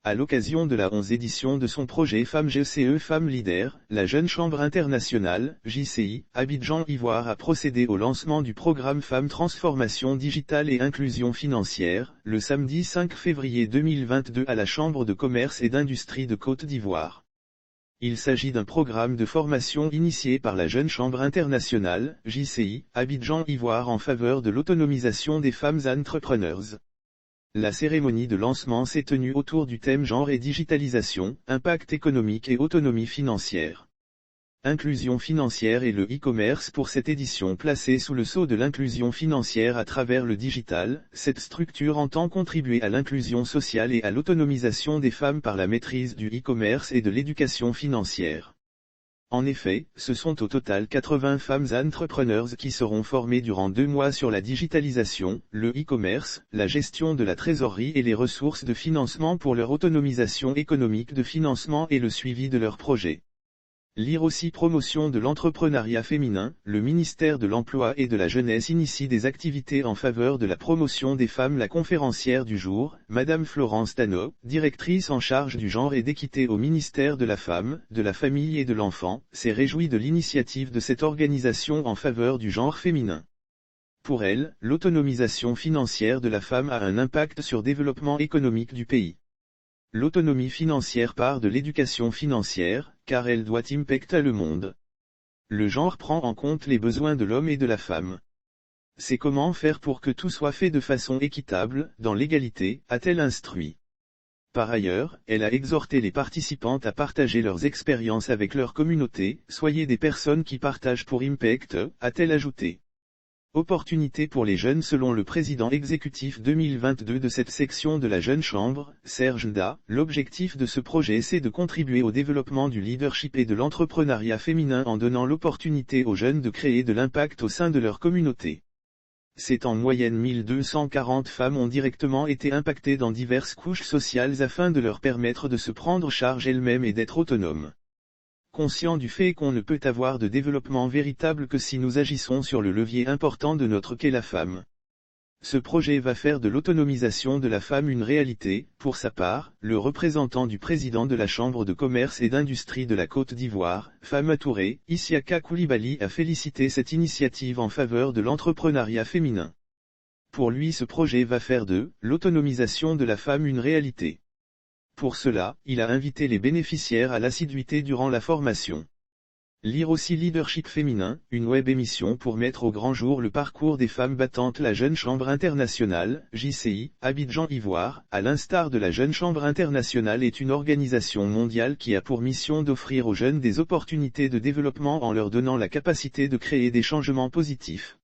à l'occasion de la 11e édition de son projet Femmes GCE Femmes Leaders, la Jeune Chambre Internationale, JCI, Abidjan-Ivoire a procédé au lancement du programme Femmes Transformation Digitale et Inclusion Financière, le samedi 5 février 2022 à la Chambre de Commerce et d'Industrie de Côte d'Ivoire. Il s'agit d'un programme de formation initié par la Jeune Chambre Internationale, JCI, Abidjan-Ivoire en faveur de l'autonomisation des femmes entrepreneurs. La cérémonie de lancement s'est tenue autour du thème genre et digitalisation, impact économique et autonomie financière. Inclusion financière et le e-commerce pour cette édition placée sous le sceau de l'inclusion financière à travers le digital, cette structure entend contribuer à l'inclusion sociale et à l'autonomisation des femmes par la maîtrise du e-commerce et de l'éducation financière. En effet, ce sont au total 80 femmes entrepreneurs qui seront formées durant 2 mois sur la digitalisation, le e-commerce, la gestion de la trésorerie et les ressources de financement pour leur autonomisation économique de financement et le suivi de leurs projets. Lire aussi promotion de l'entrepreneuriat féminin, le ministère de l'Emploi et de la Jeunesse initie des activités en faveur de la promotion des femmes. La conférencière du jour, Madame Florence Dano, directrice en charge du genre et d'équité au ministère de la Femme, de la Famille et de l'Enfant, s'est réjouie de l'initiative de cette organisation en faveur du genre féminin. Pour elle, l'autonomisation financière de la femme a un impact sur le développement économique du pays. L'autonomie financière part de l'éducation financière, car elle doit impacter le monde. Le genre prend en compte les besoins de l'homme et de la femme. C'est comment faire pour que tout soit fait de façon équitable, dans l'égalité, a-t-elle instruit. Par ailleurs, elle a exhorté les participantes à partager leurs expériences avec leur communauté, soyez des personnes qui partagent pour impact, a-t-elle ajouté. Opportunité pour les jeunes selon le président exécutif 2022 de cette section de la Jeune Chambre, Serge Nda, l'objectif de ce projet c'est de contribuer au développement du leadership et de l'entrepreneuriat féminin en donnant l'opportunité aux jeunes de créer de l'impact au sein de leur communauté. C'est en moyenne 1240 femmes ont directement été impactées dans diverses couches sociales afin de leur permettre de se prendre charge elles-mêmes et d'être autonomes. Conscient du fait qu'on ne peut avoir de développement véritable que si nous agissons sur le levier important de notre qu'est la femme. Ce projet va faire de l'autonomisation de la femme une réalité. Pour sa part, le représentant du président de la Chambre de commerce et d'industrie de la Côte d'Ivoire, Fama Touré, Isiaka Koulibaly a félicité cette initiative en faveur de l'entrepreneuriat féminin. Pour lui ce projet va faire de l'autonomisation de la femme une réalité. Pour cela, il a invité les bénéficiaires à l'assiduité durant la formation. Lire aussi Leadership féminin, une web émission pour mettre au grand jour le parcours des femmes battantes. La Jeune Chambre Internationale, JCI, Abidjan-Ivoire, à l'instar de la Jeune Chambre Internationale est une organisation mondiale qui a pour mission d'offrir aux jeunes des opportunités de développement en leur donnant la capacité de créer des changements positifs.